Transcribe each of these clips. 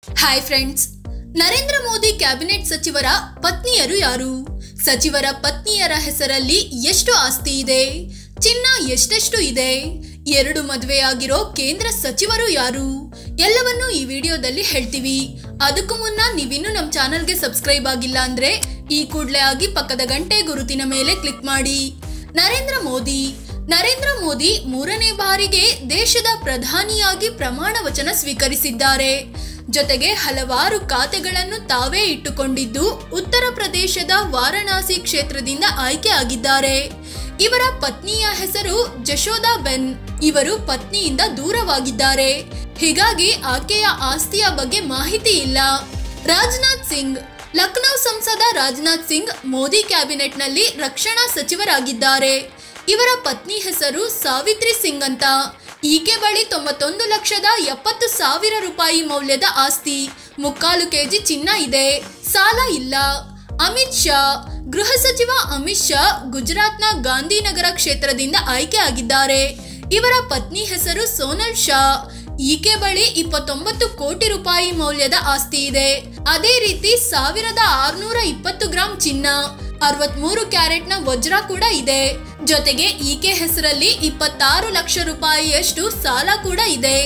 Hi friends, Narendra Modi cabinet ಸಚಿವರ ಪತ್ನಿಯರು ಯಾರು? ಸಚಿವರ ಪತ್ನಿಯರ ಹೆಸರಲ್ಲಿ ಎಷ್ಟು ಆಸ್ತಿ ಇದೆ? ಚಿನ್ನ ಎಷ್ಟೆಷ್ಟು ಇದೆ? 2 ಮದುವೆಯಾಗಿರೋ ಕೇಂದ್ರ ಸಚಿವರು ಯಾರು? ಎಲ್ಲವನ್ನೂ ಈ ವಿಡಿಯೋದಲ್ಲಿ ಹೇಳ್ತೀವಿ. ಅದಕ್ಕೂ ಮುನ್ನ ನೀವಿನ್ನೂ ನಮ್ಮ ಚಾನಲ್ಗೆ ಸಬ್ಸ್ಕ್ರೈಬ್ ಆಗಿಲ್ಲ ಅಂದ್ರೆ ಈ ಕೂಡಲೇ ಆಗಿ ಪಕ್ಕದ ಗಂಟೆ ಗುರುತಿನ ಮೇಲೆ ಕ್ಲಿಕ್ ಮಾಡಿ. ನರೇಂದ್ರ ಮೋದಿ 3ನೇ ಬಾರಿಗೆ ದೇಶದ ಪ್ರಧಾನಿಯಾಗಿ ಪ್ರಮಾಣ ವಚನ ಸ್ವೀಕರಿಸಿದ್ದಾರೆ. ಜೊತೆಗೆ ಹಲವಾರು ಖಾತೆಗಳನ್ನು ತಾವೇ ಇಟ್ಟುಕೊಂಡಿದ್ದು ಉತ್ತರ ಪ್ರದೇಶದ ವಾರಣಾಸಿ ಕ್ಷೇತ್ರದಿಂದ ಆಯ್ಕೆ ಆಗಿದ್ದಾರೆ. ಇವರ ಪತ್ನಿಯ ಹೆಸರು ಜಶೋದಾ ಬೆನ್. ಇವರು ಪತ್ನಿಯಿಂದ ದೂರವಾಗಿದ್ದಾರೆ, ಹೀಗಾಗಿ ಆಕೆಯ ಆಸ್ತಿಯ ಬಗ್ಗೆ ಮಾಹಿತಿ ಇಲ್ಲ. ರಾಜನಾಥ್ ಸಿಂಗ್. ಲಖನೌ ಸಂಸದ ರಾಜನಾಥ್ ಸಿಂಗ್ ಮೋದಿ ಕ್ಯಾಬಿನೆಟ್ನಲ್ಲಿ ರಕ್ಷಣಾ ಸಚಿವರಾಗಿದ್ದಾರೆ. ಇವರ ಪತ್ನಿ ಹೆಸರು ಸಾವಿತ್ರಿ ಸಿಂಗ್ ಅಂತ. ಈಕೆ ಬಳಿ 91,70,000 ರೂಪಾಯಿ ಮೌಲ್ಯದ ಆಸ್ತಿ, 3/4 ಕೆಜಿ ಚಿನ್ನ ಇದೆ. ಸಾಲ ಇಲ್ಲ. ಅಮಿತ್ ಶಾ. ಗೃಹ ಸಚಿವ ಅಮಿತ್ ಶಾ ಗುಜರಾತ್ನ ಗಾಂಧಿನಗರ ಕ್ಷೇತ್ರದಿಂದ ಆಯ್ಕೆ ಆಗಿದ್ದಾರೆ. ಇವರ ಪತ್ನಿ ಹೆಸರು ಸೋನಲ್ ಶಾ. ಈಕೆ ಬಳಿ 29 ಕೋಟಿ ರೂಪಾಯಿ ಮೌಲ್ಯದ ಆಸ್ತಿ ಇದೆ. ಅದೇ ರೀತಿ 1620 ಗ್ರಾಂ ಚಿನ್ನ, 63 ಕ್ಯಾರೆಟ್ನ ವಜ್ರ ಕೂಡ ಇದೆ. ಜೊತೆಗೆ ಈಕೆ ಹೆಸರಲ್ಲಿ 26 ಲಕ್ಷ ರೂಪಾಯಿಯಷ್ಟು ಸಾಲ ಕೂಡ ಇದೆ.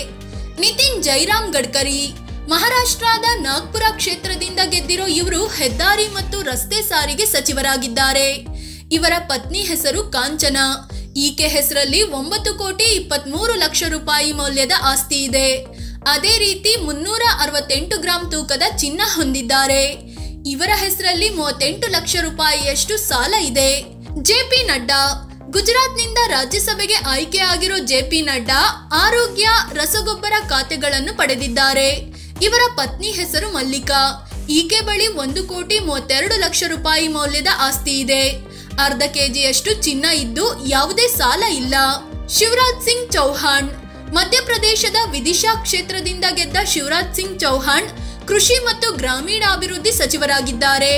ನಿತಿನ್ ಜೈರಾಮ್ ಗಡ್ಕರಿ. ಮಹಾರಾಷ್ಟ್ರದ ನಾಗ್ಪುರ ಕ್ಷೇತ್ರದಿಂದ ಗೆದ್ದಿರೋ ಇವರು ಹೆದ್ದಾರಿ ಮತ್ತು ರಸ್ತೆ ಸಾರಿಗೆ ಸಚಿವರಾಗಿದ್ದಾರೆ. ಇವರ ಪತ್ನಿ ಹೆಸರು ಕಾಂಚನಾ. ಈಕೆ ಹೆಸರಲ್ಲಿ 9,23 ಲಕ್ಷ ರೂಪಾಯಿ ಮೌಲ್ಯದ ಆಸ್ತಿ ಇದೆ. ಅದೇ ರೀತಿ 368 ಗ್ರಾಂ ತೂಕದ ಚಿನ್ನ ಹೊಂದಿದ್ದಾರೆ. ಇವರ ಹೆಸರಲ್ಲಿ 38 ಲಕ್ಷ ರೂಪಾಯಿಯಷ್ಟು ಸಾಲ ಇದೆ. ಜೆ.ಪಿ. ನಡ್ಡಾ. ಗುಜರಾತ್ನಿಂದ ರಾಜ್ಯಸಭೆಗೆ ಆಯ್ಕೆಯಾಗಿರೋ ಜೆ.ಪಿ. ನಡ್ಡಾ ಆರೋಗ್ಯ, ರಸಗೊಬ್ಬರ ಖಾತೆಗಳನ್ನು ಪಡೆದಿದ್ದಾರೆ. ಇವರ ಪತ್ನಿ ಹೆಸರು ಮಲ್ಲಿಕಾ. ಈಕೆ ಬಳಿ 1,32 ಲಕ್ಷ ರೂಪಾಯಿ ಮೌಲ್ಯದ ಆಸ್ತಿ ಇದೆ. ಅರ್ಧ ಕೆಜಿಯಷ್ಟು ಚಿನ್ನ ಇದ್ದು ಯಾವುದೇ ಸಾಲ ಇಲ್ಲ. ಶಿವರಾಜ್ ಸಿಂಗ್ ಚೌಹಾಣ್. ಮಧ್ಯಪ್ರದೇಶದ ವಿದಿಶಾ ಕ್ಷೇತ್ರದಿಂದ ಗೆದ್ದ ಶಿವರಾಜ್ ಸಿಂಗ್ ಚೌಹಾಣ್ ಕೃಷಿ ಮತ್ತು ಗ್ರಾಮೀಣಾಭಿವೃದ್ಧಿ ಸಚಿವರಾಗಿದ್ದಾರೆ.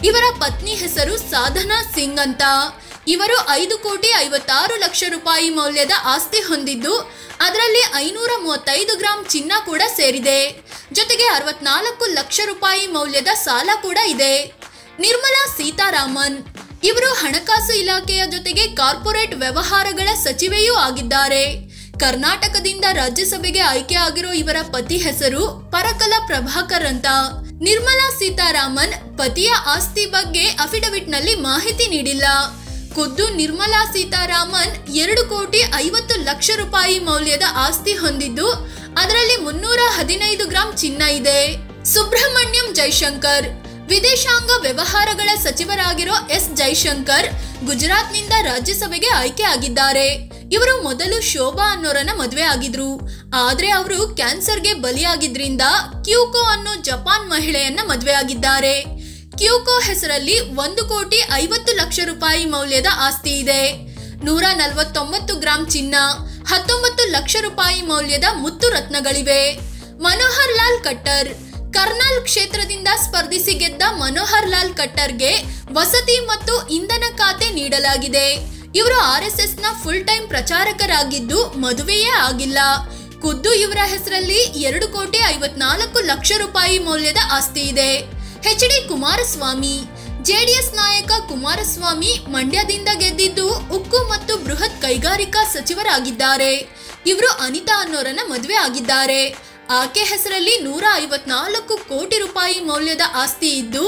ಇವರ ಪತ್ನಿ ಹೆಸರು ಸಾಧನಾ ಸಿಂಗ್ ಅಂತ. ಇವರು 5,56 ಲಕ್ಷ ರೂಪಾಯಿ ಮೌಲ್ಯದ ಆಸ್ತಿ ಹೊಂದಿದ್ದು ಅದರಲ್ಲಿ 535 ಗ್ರಾಂ ಚಿನ್ನ ಕೂಡ ಸೇರಿದೆ. ಜೊತೆಗೆ 64 ಲಕ್ಷ ರೂಪಾಯಿ ಮೌಲ್ಯದ ಸಾಲ ಕೂಡ ಇದೆ. ನಿರ್ಮಲಾ ಸೀತಾರಾಮನ್. ಇವರು ಹಣಕಾಸು ಇಲಾಖೆಯ ಜೊತೆಗೆ ಕಾರ್ಪೊರೇಟ್ ವ್ಯವಹಾರಗಳ ಸಚಿವೆಯೂ ಆಗಿದ್ದಾರೆ. ಕರ್ನಾಟಕದಿಂದ ರಾಜ್ಯಸಭೆಗೆ ಆಯ್ಕೆ ಆಗಿರೋ ಇವರ ಪತಿ ಹೆಸರು ಪರಕಲ ಪ್ರಭಾಕರ್ ಅಂತ. ನಿರ್ಮಲಾ ಸೀತಾರಾಮನ್ ಪತಿಯ ಆಸ್ತಿ ಬಗ್ಗೆ ಅಫಿಡವಿಟ್ ನಲ್ಲಿ ಮಾಹಿತಿ ನೀಡಿಲ್ಲ. ಖುದ್ದು ನಿರ್ಮಲಾ ಸೀತಾರಾಮನ್ 2,50 ಲಕ್ಷ ರೂಪಾಯಿ ಮೌಲ್ಯದ ಆಸ್ತಿ ಹೊಂದಿದ್ದು ಅದರಲ್ಲಿ 315 ಗ್ರಾಂ ಚಿನ್ನ ಇದೆ. ಸುಬ್ರಹ್ಮಣ್ಯಂ ಜೈಶಂಕರ್. ವಿದೇಶಾಂಗ ವ್ಯವಹಾರಗಳ ಸಚಿವರಾಗಿರೋ ಎಸ್ ಜೈಶಂಕರ್ ಗುಜರಾತ್ನಿಂದ ರಾಜ್ಯಸಭೆಗೆ ಆಯ್ಕೆ ಆಗಿದ್ದಾರೆ. ಇವರು ಮೊದಲು ಶೋಭಾ ಅನ್ನೋರನ್ನ ಮದುವೆ ಆಗಿದ್ರು. ಆದ್ರೆ ಅವರು ಕ್ಯಾನ್ಸರ್ಗೆ ಬಲಿಯಾಗಿದ್ರಿಂದ ಕ್ಯೂಕೋ ಅನ್ನೋ ಜಪಾನ್ ಮಹಿಳೆಯನ್ನ ಮದುವೆ ಆಗಿದ್ದಾರೆ. ಕ್ಯೂಕೋ ಹೆಸರಲ್ಲಿ 1,50 ಲಕ್ಷ ರೂಪಾಯಿ ಮೌಲ್ಯದ ಆಸ್ತಿ ಇದೆ. 149 ಗ್ರಾಂ ಚಿನ್ನ, 19 ಲಕ್ಷ ರೂಪಾಯಿ ಮೌಲ್ಯದ ಮುತ್ತು ರತ್ನಗಳಿವೆ. ಮನೋಹರ್ ಲಾಲ್ ಖಟ್ಟರ್. ಕರ್ನಾಲ್ ಕ್ಷೇತ್ರದಿಂದ ಸ್ಪರ್ಧಿಸಿ ಗೆದ್ದ ಮನೋಹರ್ ಲಾಲ್ ಖಟ್ಟರ್ಗೆ ವಸತಿ ಮತ್ತು ಇಂಧನ ಖಾತೆ ನೀಡಲಾಗಿದೆ. ಇವರು RSS ನ ಫುಲ್ ಟೈಮ್ ಪ್ರಚಾರಕರಾಗಿದ್ದು ಮದುವೆಯೇ ಆಗಿಲ್ಲ. ಖುದ್ದು ಇವರ ಹೆಸರಲ್ಲಿ 2,54 ಲಕ್ಷ ರೂಪಾಯಿ ಮೌಲ್ಯದ ಆಸ್ತಿ ಇದೆ. ಎಚ್.ಡಿ. ಕುಮಾರಸ್ವಾಮಿ. JDS ನಾಯಕ ಕುಮಾರಸ್ವಾಮಿ ಮಂಡ್ಯದಿಂದ ಗೆದ್ದಿದ್ದು ಉಕ್ಕು ಮತ್ತು ಬೃಹತ್ ಕೈಗಾರಿಕಾ ಸಚಿವರಾಗಿದ್ದಾರೆ. ಇವರು ಅನಿತಾ ಅನ್ನೋರನ್ನ ಮದುವೆ ಆಗಿದ್ದಾರೆ. ಆಕೆ ಹೆಸರಲ್ಲಿ 154 ಕೋಟಿ ರೂಪಾಯಿ ಮೌಲ್ಯದ ಆಸ್ತಿ ಇದ್ದು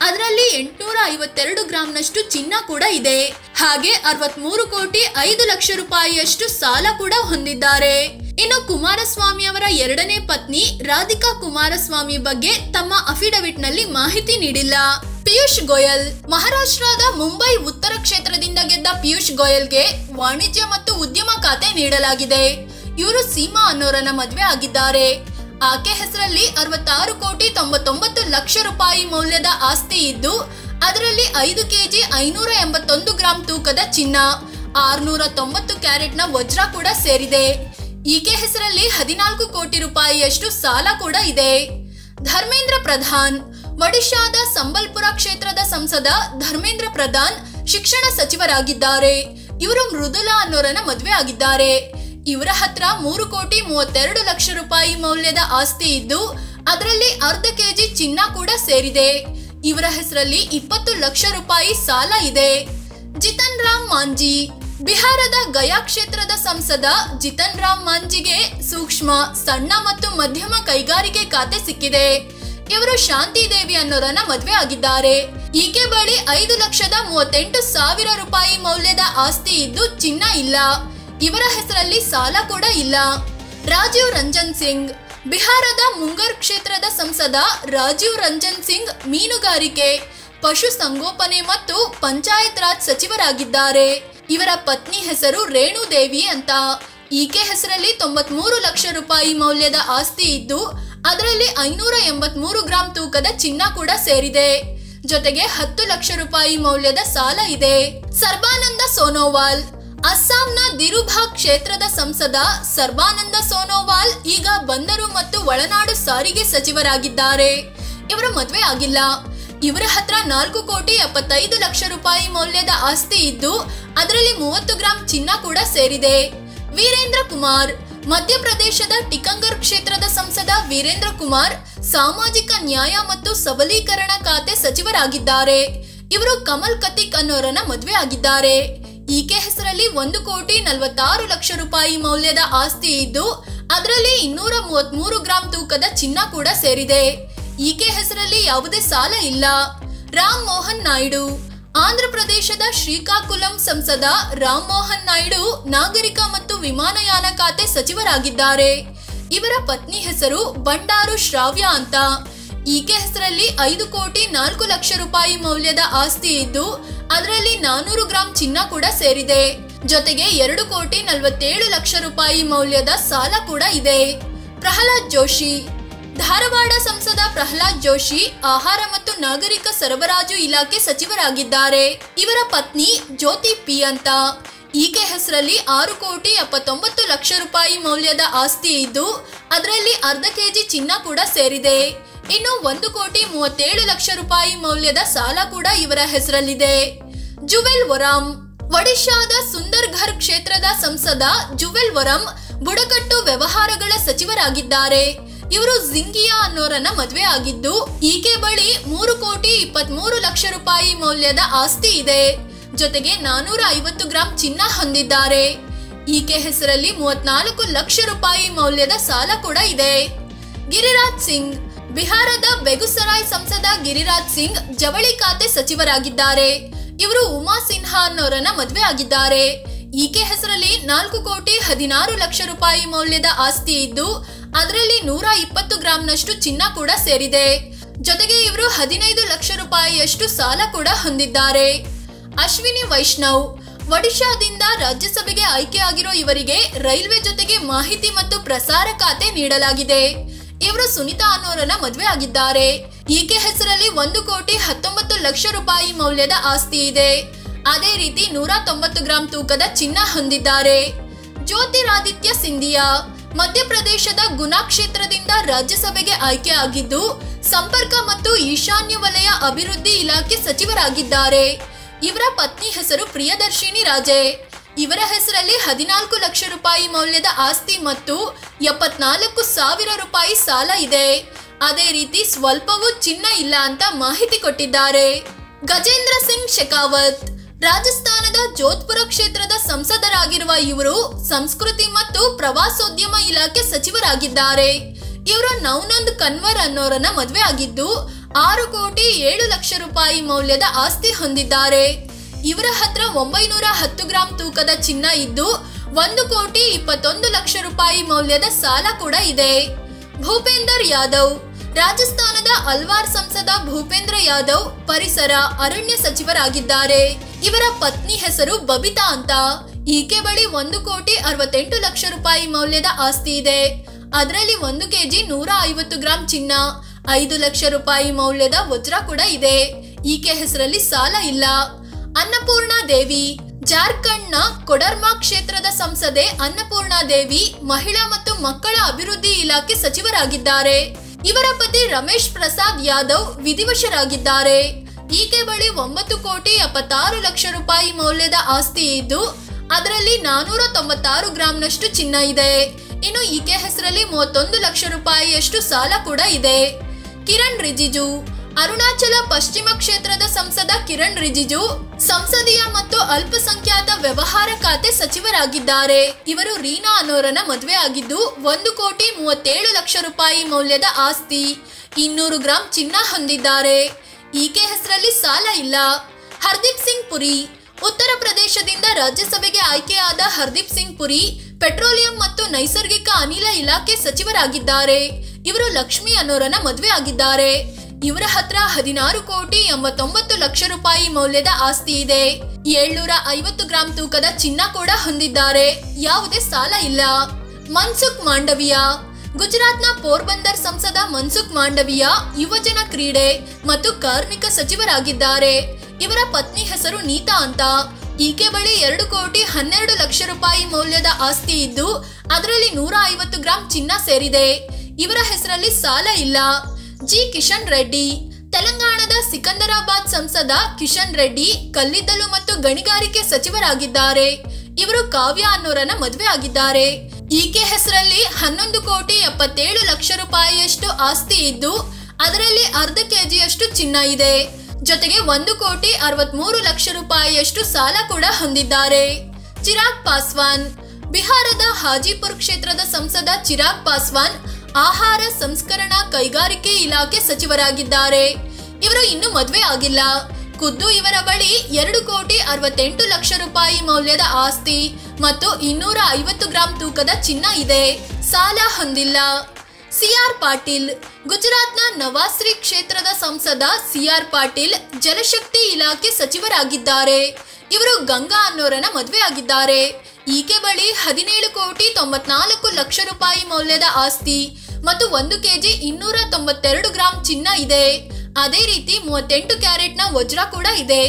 ಅದರಲ್ಲಿ 852 ಗ್ರಾಂನಷ್ಟು ಚಿನ್ನ ಕೂಡ ಇದೆ. ಹಾಗೆ 63,05 ಲಕ್ಷ ರೂಪಾಯಿಯಷ್ಟು ಸಾಲ ಕೂಡ ಹೊಂದಿದ್ದಾರೆ. ಇನ್ನು ಕುಮಾರಸ್ವಾಮಿ ಅವರ 2ನೇ ಪತ್ನಿ ರಾಧಿಕಾ ಕುಮಾರಸ್ವಾಮಿ ಬಗ್ಗೆ ತಮ್ಮ ಅಫಿಡವಿಟ್ ನಲ್ಲಿ ಮಾಹಿತಿ ನೀಡಿಲ್ಲ. ಪಿಯೂಷ್ ಗೋಯಲ್. ಮಹಾರಾಷ್ಟ್ರದ ಮುಂಬೈ ಉತ್ತರ ಕ್ಷೇತ್ರದಿಂದ ಗೆದ್ದ ಪಿಯೂಷ್ ಗೋಯಲ್ಗೆ ವಾಣಿಜ್ಯ ಮತ್ತು ಉದ್ಯಮ ಖಾತೆ ನೀಡಲಾಗಿದೆ. ಇವರು ಸೀಮಾ ಅನ್ನೋರನ್ನ ಮದುವೆ ಆಗಿದ್ದಾರೆ. ಆಕೆ ಹೆಸರಲ್ಲಿ 66,99 ಲಕ್ಷ ರೂಪಾಯಿ ಮೌಲ್ಯದ ಆಸ್ತಿ ಇದ್ದು ಅದರಲ್ಲಿ 5 ಕೆಜಿ 581 ಗ್ರಾಂ ತೂಕದ ಚಿನ್ನ, 690 ಕ್ಯಾರೆಟ್ನ ವಜ್ರ ಕೂಡ ಸೇರಿದೆ. ಈಕೆ ಹೆಸರಲ್ಲಿ 14 ಕೋಟಿ ರೂಪಾಯಿಯಷ್ಟು ಸಾಲ ಕೂಡ ಇದೆ. ಧರ್ಮೇಂದ್ರ ಪ್ರಧಾನ್. ಒಡಿಶಾದ ಸಂಬಲ್ಪುರ ಕ್ಷೇತ್ರದ ಸಂಸದ ಧರ್ಮೇಂದ್ರ ಪ್ರಧಾನ್ ಶಿಕ್ಷಣ ಸಚಿವರಾಗಿದ್ದಾರೆ. ಇವರು ಮೃದುಲಾ ಅನ್ನೋರನ್ನ ಮದುವೆ ಆಗಿದ್ದಾರೆ. ಇವರ ಹತ್ರ 3,32 ಲಕ್ಷ ರೂಪಾಯಿ ಮೌಲ್ಯದ ಆಸ್ತಿ ಇದ್ದು ಅದರಲ್ಲಿ ಅರ್ಧ ಕೆಜಿ ಚಿನ್ನ ಕೂಡ ಸೇರಿದೆ. ಇವರ ಹೆಸರಲ್ಲಿ 20 ಲಕ್ಷ ರೂಪಾಯಿ ಸಾಲ ಇದೆ. ಜಿತನ್ ರಾಮ್ ಮಾಂಜಿ. ಬಿಹಾರದ ಗಯಾ ಕ್ಷೇತ್ರದ ಸಂಸದ ಜಿತನ್ ರಾಮ್ ಮಾಂಜಿಗೆ ಸೂಕ್ಷ್ಮ, ಸಣ್ಣ ಮತ್ತು ಮಧ್ಯಮ ಕೈಗಾರಿಕೆ ಖಾತೆ ಸಿಕ್ಕಿದೆ. ಇವರು ಶಾಂತಿ ದೇವಿ ಅನ್ನೋರನ್ನ ಮದುವೆ ಆಗಿದ್ದಾರೆ. ಈಕೆ ಬಳಿ 5,38,000 ರೂಪಾಯಿ ಮೌಲ್ಯದ ಆಸ್ತಿ ಇದ್ದು ಚಿನ್ನ ಇಲ್ಲ. ಇವರ ಹೆಸರಲ್ಲಿ ಸಾಲ ಕೂಡ ಇಲ್ಲ. ರಾಜೀವ್ ರಂಜನ್ ಸಿಂಗ್. ಬಿಹಾರದ ಮುಂಗರ್ ಕ್ಷೇತ್ರದ ಸಂಸದ ರಾಜೀವ್ ರಂಜನ್ ಸಿಂಗ್ ಮೀನುಗಾರಿಕೆ, ಪಶು ಸಂಗೋಪನೆ ಮತ್ತು ಪಂಚಾಯತ್ ರಾಜ್ ಸಚಿವರಾಗಿದ್ದಾರೆ. ಇವರ ಪತ್ನಿ ಹೆಸರು ರೇಣು ದೇವಿ ಅಂತ. ಈಕೆ ಹೆಸರಲ್ಲಿ 93 ಲಕ್ಷ ರೂಪಾಯಿ ಮೌಲ್ಯದ ಆಸ್ತಿ ಇದ್ದು ಅದರಲ್ಲಿ 583 ಗ್ರಾಂ ತೂಕದ ಚಿನ್ನ ಕೂಡ ಸೇರಿದೆ. ಜೊತೆಗೆ 10 ಲಕ್ಷ ರೂಪಾಯಿ ಮೌಲ್ಯದ ಸಾಲ ಇದೆ. ಸರ್ಬಾನಂದ ಸೋನೋವಾಲ್. ಅಸ್ಸಾಂನ ದಿರುಭಾಗ್ ಕ್ಷೇತ್ರದ ಸಂಸದ ಸರ್ಬಾನಂದ ಸೋನೋವಾಲ್ ಈಗ ಬಂದರು ಮತ್ತು ಒಳನಾಡು ಸಾರಿಗೆ ಸಚಿವರಾಗಿದ್ದಾರೆ. ಇವರು ಮದುವೆ ಆಗಿಲ್ಲ. ಇವರ ಹತ್ರ 4,75,00,000 ರೂಪಾಯಿ ಮೌಲ್ಯದ ಆಸ್ತಿ ಇದ್ದು ಅದರಲ್ಲಿ 30 ಗ್ರಾಂ ಚಿನ್ನ ಕೂಡ ಸೇರಿದೆ. ವೀರೇಂದ್ರ ಕುಮಾರ್. ಮಧ್ಯಪ್ರದೇಶದ ಟಿಕಂಗರ್ ಕ್ಷೇತ್ರದ ಸಂಸದ ವೀರೇಂದ್ರ ಕುಮಾರ್ ಸಾಮಾಜಿಕ ನ್ಯಾಯ ಮತ್ತು ಸಬಲೀಕರಣ ಖಾತೆ ಸಚಿವರಾಗಿದ್ದಾರೆ. ಇವರು ಕಮಲ್ ಕತಿಕ್ ಅನ್ನೋರನ್ನ ಮದುವೆ ಆಗಿದ್ದಾರೆ. ಈಕೆ ಹೆಸರಲ್ಲಿ 1,46,00,000 ರೂಪಾಯಿ ಮೌಲ್ಯದ ಆಸ್ತಿ ಇದ್ದು ಅದರಲ್ಲಿ 233 ಗ್ರಾಂ ತೂಕದ ಚಿನ್ನ ಕೂಡ ಸೇರಿದೆ. ಈಕೆ ಹೆಸರಲ್ಲಿ ಯಾವುದೇ ಸಾಲ ಇಲ್ಲ. ರಾಮ್ ಮೋಹನ್ ನಾಯ್ಡು. ಆಂಧ್ರ ಪ್ರದೇಶದ ಶ್ರೀಕಾಕುಲಂ ಸಂಸದ ರಾಮ್ ಮೋಹನ್ ನಾಯ್ಡು ನಾಗರಿಕ ಮತ್ತು ವಿಮಾನಯಾನ ಖಾತೆ ಸಚಿವರಾಗಿದ್ದಾರೆ. ಇವರ ಪತ್ನಿ ಹೆಸರು ಬಂಡಾರು ಶ್ರಾವ್ಯ ಅಂತ. ಈಕೆ ಹೆಸರಲ್ಲಿ 5,04,00,000 ರೂಪಾಯಿ ಮೌಲ್ಯದ ಆಸ್ತಿ ಇದ್ದು ಅದರಲ್ಲಿ 400 ಗ್ರಾಂ ಚಿನ್ನ ಕೂಡ ಸೇರಿದೆ. ಜೊತೆಗೆ 2,47,00,000 ರೂಪಾಯಿ ಮೌಲ್ಯದ ಸಾಲ ಕೂಡ ಇದೆ. ಪ್ರಹ್ಲಾದ್ ಜೋಶಿ. ಧಾರವಾಡ ಸಂಸದ ಪ್ರಹ್ಲಾದ್ ಜೋಶಿ ಆಹಾರ ಮತ್ತು ನಾಗರಿಕ ಸರಬರಾಜು ಇಲಾಖೆ ಸಚಿವರಾಗಿದ್ದಾರೆ. ಇವರ ಪತ್ನಿ ಜ್ಯೋತಿ ಪಿ ಅಂತ. ಈಕೆ ಹೆಸರಲ್ಲಿ 6,79,00,000 ರೂಪಾಯಿ ಮೌಲ್ಯದ ಆಸ್ತಿ ಇದ್ದು ಅದರಲ್ಲಿ ಅರ್ಧ ಕೆಜಿ ಚಿನ್ನ ಕೂಡ ಸೇರಿದೆ. ಇನ್ನು 1,37,00,000 ರೂಪಾಯಿ ಮೌಲ್ಯದ ಸಾಲ ಕೂಡ ಇವರ ಹೆಸರಲ್ಲಿದೆ. ಜುವೆಲ್ ಒರಾಮ್. ಒಡಿಶಾದ ಸುಂದರ್ಘರ್ ಕ್ಷೇತ್ರದ ಸಂಸದ ಜುವೆಲ್ ಒರಂ ಬುಡಕಟ್ಟು ವ್ಯವಹಾರಗಳ ಸಚಿವರಾಗಿದ್ದಾರೆ. ಇವರು ಜಿಂಗಿಯಾ ಅನ್ನೋರನ್ನ ಮದುವೆ ಆಗಿದ್ದು ಈಕೆ ಬಳಿ 3,23,00,000 ರೂಪಾಯಿ ಮೌಲ್ಯದ ಆಸ್ತಿ ಇದೆ. ಜೊತೆಗೆ 450 ಗ್ರಾಂ ಚಿನ್ನ ಹೊಂದಿದ್ದಾರೆ. ಈಕೆ ಹೆಸರಲ್ಲಿ 34 ಲಕ್ಷ ರೂಪಾಯಿ ಮೌಲ್ಯದ ಸಾಲ ಕೂಡ ಇದೆ. ಗಿರಿರಾಜ್ ಸಿಂಗ್. ಬಿಹಾರದ ಬೆಗುಸರಾಯ್ ಸಂಸದ ಗಿರಿರಾಜ್ ಸಿಂಗ್ ಜವಳಿ ಖಾತೆ ಸಚಿವರಾಗಿದ್ದಾರೆ. ಇವರು ಉಮಾ ಸಿನ್ಹಾ ಅನ್ನೋರನ್ನ ಮದುವೆ ಆಗಿದ್ದಾರೆ. ಈಕೆ ಹೆಸರಲ್ಲಿ 4,16,00,000 ರೂಪಾಯಿ ಮೌಲ್ಯದ ಆಸ್ತಿ ಇದ್ದು ಅದರಲ್ಲಿ 120 ಗ್ರಾಂನಷ್ಟು ಚಿನ್ನ ಕೂಡ ಸೇರಿದೆ. ಜೊತೆಗೆ ಇವರು 15 ಲಕ್ಷ ರೂಪಾಯಿಯಷ್ಟು ಸಾಲ ಕೂಡ ಹೊಂದಿದ್ದಾರೆ. ಅಶ್ವಿನಿ ವೈಷ್ಣವ್. ಒಡಿಶಾದಿಂದ ರಾಜ್ಯಸಭೆಗೆ ಆಯ್ಕೆಯಾಗಿರೋ ಇವರಿಗೆ ರೈಲ್ವೆ ಜೊತೆಗೆ ಮಾಹಿತಿ ಮತ್ತು ಪ್ರಸಾರ ಖಾತೆ ನೀಡಲಾಗಿದೆ. ಇವರು ಸುನಿತಾ ಅನ್ನೋರನ್ನ ಮದುವೆ ಆಗಿದ್ದಾರೆ. ಈಕೆ ಹೆಸರಲ್ಲಿ 1,19,00,000 ರೂಪಾಯಿ ಮೌಲ್ಯದ ಆಸ್ತಿ ಇದೆ. ಅದೇ ರೀತಿ 190 ಗ್ರಾಂ ತೂಕದ ಚಿನ್ನ ಹೊಂದಿದ್ದಾರೆ. ಜ್ಯೋತಿರಾದಿತ್ಯ ಸಿಂಧಿಯಾ. ಮಧ್ಯಪ್ರದೇಶದ ಗುನಾ ಕ್ಷೇತ್ರದಿಂದ ರಾಜ್ಯಸಭೆಗೆ ಆಯ್ಕೆಯಾಗಿದ್ದು ಸಂಪರ್ಕ ಮತ್ತು ಈಶಾನ್ಯ ವಲಯ ಅಭಿವೃದ್ಧಿ ಇಲಾಖೆ ಸಚಿವರಾಗಿದ್ದಾರೆ. ಇವರ ಪತ್ನಿ ಹೆಸರು ಪ್ರಿಯದರ್ಶಿನಿ ರಾಜೆ. ಇವರ ಹೆಸರಲ್ಲಿ 14 ಲಕ್ಷ ರೂಪಾಯಿ ಮೌಲ್ಯದ ಆಸ್ತಿ ಮತ್ತು 74,000 ರೂಪಾಯಿ ಸಾಲ ಇದೆ. ಅದೇ ರೀತಿ ಸ್ವಲ್ಪವೂ ಚಿನ್ನ ಇಲ್ಲ ಅಂತ ಮಾಹಿತಿ ಕೊಟ್ಟಿದ್ದಾರೆ. ಗಜೇಂದ್ರ ಸಿಂಗ್ ಶೆಖಾವತ್. ರಾಜಸ್ಥಾನದ ಜೋಧ್ಪುರ ಕ್ಷೇತ್ರದ ಸಂಸದರಾಗಿರುವ ಇವರು ಸಂಸ್ಕೃತಿ ಮತ್ತು ಪ್ರವಾಸೋದ್ಯಮ ಇಲಾಖೆ ಸಚಿವರಾಗಿದ್ದಾರೆ. ಇವರು ನೌನಂದ್ ಕನ್ವರ್ ಅನ್ನೋರನ್ನ ಮದುವೆ ಆಗಿದ್ದು 6,07,00,000 ರೂಪಾಯಿ ಮೌಲ್ಯದ ಆಸ್ತಿ ಹೊಂದಿದ್ದಾರೆ. ಇವರ ಹತ್ರ 910 ಗ್ರಾಂ ತೂಕದ ಚಿನ್ನ ಇದ್ದು 1,21,00,000 ರೂಪಾಯಿ ಮೌಲ್ಯದ ಸಾಲ ಕೂಡ ಇದೆ. ಭೂಪೇಂದರ್ ಯಾದವ್. ರಾಜಸ್ಥಾನದ ಅಲ್ವಾರ್ ಸಂಸದ ಭೂಪೇಂದ್ರ ಯಾದವ್ ಪರಿಸರ ಅರಣ್ಯ ಸಚಿವರಾಗಿದ್ದಾರೆ. ಇವರ ಪತ್ನಿ ಹೆಸರು ಬಬಿತಾ ಅಂತ. ಈಕೆ ಬಳಿ 1,68,00,000 ರೂಪಾಯಿ ಮೌಲ್ಯದ ಆಸ್ತಿ ಇದೆ. ಅದರಲ್ಲಿ 1 ಕೆಜಿ 150 ಗ್ರಾಂ ಚಿನ್ನ, 5 ಲಕ್ಷ ರೂಪಾಯಿ ಮೌಲ್ಯದ ವಜ್ರ ಕೂಡ ಇದೆ. ಈಕೆ ಹೆಸರಲ್ಲಿ ಸಾಲ ಇಲ್ಲ. ಅನ್ನಪೂರ್ಣಾ ದೇವಿ. ಜಾರ್ಖಂಡ್ನ ಕೊಡರ್ಮಾ ಕ್ಷೇತ್ರದ ಸಂಸದೆ ಅನ್ನಪೂರ್ಣಾ ದೇವಿ ಮಹಿಳಾ ಮತ್ತು ಮಕ್ಕಳ ಅಭಿವೃದ್ಧಿ ಇಲಾಖೆ ಸಚಿವರಾಗಿದ್ದಾರೆ. ಇವರ ಪತಿ ರಮೇಶ್ ಪ್ರಸಾದ್ ಯಾದವ್ ವಿಧಿವಶರಾಗಿದ್ದಾರೆ. ಈಕೆ ಬಳಿ 9,76,00,000 ರೂಪಾಯಿ ಮೌಲ್ಯದ ಆಸ್ತಿ ಇದ್ದು ಅದರಲ್ಲಿ 496 ಗ್ರಾಂನಷ್ಟು ಚಿನ್ನ ಇದೆ. ಇನ್ನು ಈಕೆ ಹೆಸರಲ್ಲಿ 31 ಲಕ್ಷ ರೂಪಾಯಿಯಷ್ಟು ಸಾಲ ಕೂಡ ಇದೆ. ಕಿರಣ್ ರಿಜಿಜು ಅರುಣಾಚಲ ಪಶ್ಚಿಮ ಕ್ಷೇತ್ರದ ಸಂಸದ ಕಿರಣ್ ರಿಜಿಜು ಸಂಸದೀಯ ಮತ್ತು ಅಲ್ಪಸಂಖ್ಯಾತ ವ್ಯವಹಾರ ಖಾತೆ ಸಚಿವರಾಗಿದ್ದಾರೆ. ಇವರು ರೀನಾ ಅನ್ನೋರನ್ನ ಮದುವೆ ಆಗಿದ್ದು 1,37,00,000 ರೂಪಾಯಿ ಮೌಲ್ಯದ ಆಸ್ತಿ, 200 ಗ್ರಾಂ ಚಿನ್ನ ಹೊಂದಿದ್ದಾರೆ. ಈಕೆ ಹೆಸರಲ್ಲಿ ಸಾಲ ಇಲ್ಲ. ಹರ್ದೀಪ್ ಸಿಂಗ್ ಪುರಿ ಉತ್ತರ ಪ್ರದೇಶದಿಂದ ರಾಜ್ಯಸಭೆಗೆ ಆಯ್ಕೆಯಾದ ಹರ್ದೀಪ್ ಸಿಂಗ್ ಪುರಿ ಪೆಟ್ರೋಲಿಯಂ ಮತ್ತು ನೈಸರ್ಗಿಕ ಅನಿಲ ಇಲಾಖೆ ಸಚಿವರಾಗಿದ್ದಾರೆ. ಇವರು ಲಕ್ಷ್ಮಿ ಅನ್ನೋರನ್ನ ಮದುವೆ ಆಗಿದ್ದಾರೆ. ಇವರ ಹತ್ರ 16,89,00,000 ರೂಪಾಯಿ ಮೌಲ್ಯದ ಆಸ್ತಿ ಇದೆ. 750 ಗ್ರಾಂ ತೂಕದ ಚಿನ್ನ ಕೂಡ ಹೊಂದಿದ್ದಾರೆ. ಯಾವುದೇ ಸಾಲ ಇಲ್ಲ. ಮನ್ಸುಖ್ ಮಾಂಡವಿಯಾ ಗುಜರಾತ್ನ ಪೋರ್ಬಂದರ್ ಸಂಸದ ಮನ್ಸುಖ್ ಮಾಂಡವಿಯಾ ಯುವಜನ ಕ್ರೀಡೆ ಮತ್ತು ಕಾರ್ಮಿಕ ಸಚಿವರಾಗಿದ್ದಾರೆ. ಇವರ ಪತ್ನಿ ಹೆಸರು ನೀತಾ ಅಂತ. ಈಕೆ ಬಳಿ 2,12,00,000 ರೂಪಾಯಿ ಮೌಲ್ಯದ ಆಸ್ತಿ ಇದ್ದು ಅದರಲ್ಲಿ 150 ಗ್ರಾಂ ಚಿನ್ನ ಸೇರಿದೆ. ಇವರ ಹೆಸರಲ್ಲಿ ಸಾಲ ಇಲ್ಲ. ಜಿ ಕಿಶನ್ ರೆಡ್ಡಿ ತೆಲಂಗಾಣದ ಸಿಕಂದರಾಬಾದ್ ಸಂಸದ ಕಿಶನ್ ರೆಡ್ಡಿ ಕಲ್ಲಿದ್ದಲು ಮತ್ತು ಗಣಿಗಾರಿಕೆ ಸಚಿವರಾಗಿದ್ದಾರೆ. ಇವರು ಕಾವ್ಯ ಅನ್ನೋರನ್ನ ಮದುವೆ ಆಗಿದ್ದಾರೆ. ಈಕೆ ಹೆಸರಲ್ಲಿ 11,77,00,000 ರೂಪಾಯಿಯಷ್ಟು ಆಸ್ತಿ ಇದ್ದು ಅದರಲ್ಲಿ ಅರ್ಧ ಕೆಜಿಯಷ್ಟು ಚಿನ್ನ ಇದೆ. ಜೊತೆಗೆ 1,63,00,000 ರೂಪಾಯಿಯಷ್ಟು ಸಾಲ ಕೂಡ ಹೊಂದಿದ್ದಾರೆ. ಚಿರಾಗ್ ಪಾಸ್ವಾನ್ ಬಿಹಾರದ ಹಾಜಿಪುರ್ ಕ್ಷೇತ್ರದ ಸಂಸದ ಚಿರಾಗ್ ಪಾಸ್ವಾನ್ ಆಹಾರ ಸಂಸ್ಕರಣಾ ಕೈಗಾರಿಕೆ ಇಲಾಖೆ ಸಚಿವರಾಗಿದ್ದಾರೆ. ಇವರು ಇನ್ನೂ ಮದುವೆ ಆಗಿಲ್ಲ. ಖುದ್ದು ಇವರ ಬಳಿ 2,68,00,000 ರೂಪಾಯಿ ಮೌಲ್ಯದ ಆಸ್ತಿ ಮತ್ತು 250 ಗ್ರಾಂ ತೂಕದ ಚಿನ್ನ ಇದೆ. ಸಾಲ ಹೊಂದಿಲ್ಲ. ಸಿಆರ್ ಪಾಟೀಲ್ ಗುಜರಾತ್ನ ನವಾಸ್ರಿ ಕ್ಷೇತ್ರದ ಸಂಸದ ಸಿಆರ್ ಪಾಟೀಲ್ ಜಲಶಕ್ತಿ ಇಲಾಖೆ ಸಚಿವರಾಗಿದ್ದಾರೆ. ಇವರು ಗಂಗಾ ಅನ್ನೋರನ್ನ ಮದುವೆ ಆಗಿದ್ದಾರೆ. ಈಕೆ ಬಳಿ 17,94,00,000 ರೂಪಾಯಿ ಮೌಲ್ಯದ ಆಸ್ತಿ ಮತ್ತು 1 ಕೆಜಿ 292 ಗ್ರಾಂ ಚಿನ್ನ ಇದೆ. ಅದೇ ರೀತಿ 38 ಕ್ಯಾರೆಟ್ನ ವಜ್ರ ಕೂಡ ಇದೆ.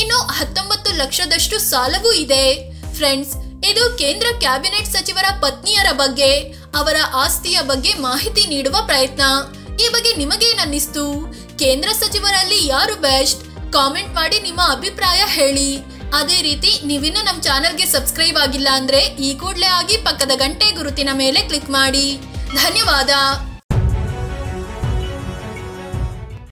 ಇನ್ನು 19 ಲಕ್ಷದಷ್ಟು ಸಾಲವೂ ಇದೆ. ಫ್ರೆಂಡ್ಸ್, ಇದು ಕೇಂದ್ರ ಕ್ಯಾಬಿನೆಟ್ ಸಚಿವರ ಪತ್ನಿಯರ ಬಗ್ಗೆ, ಅವರ ಆಸ್ತಿಯ ಬಗ್ಗೆ ಮಾಹಿತಿ ನೀಡುವ ಪ್ರಯತ್ನ. ಈ ಬಗ್ಗೆ ನಿಮಗೇನನ್ನಿಸ್ತು? ಕೇಂದ್ರ ಸಚಿವರಲ್ಲಿ ಯಾರು ಬೆಸ್ಟ್? ಕಾಮೆಂಟ್ ಮಾಡಿ ನಿಮ್ಮ ಅಭಿಪ್ರಾಯ ಹೇಳಿ. ಅದೇ ರೀತಿ ನೀವಿನ್ನು ನಮ್ಮ ಚಾನೆಲ್ಗೆ ಸಬ್ಸ್ಕ್ರೈಬ್ ಆಗಿಲ್ಲ ಅಂದ್ರೆ ಈ ಕೂಡಲೇ ಆಗಿ ಪಕ್ಕದ ಗಂಟೆ ಗುರುತಿನ ಮೇಲೆ ಕ್ಲಿಕ್ ಮಾಡಿ. ಧನ್ಯವಾದ.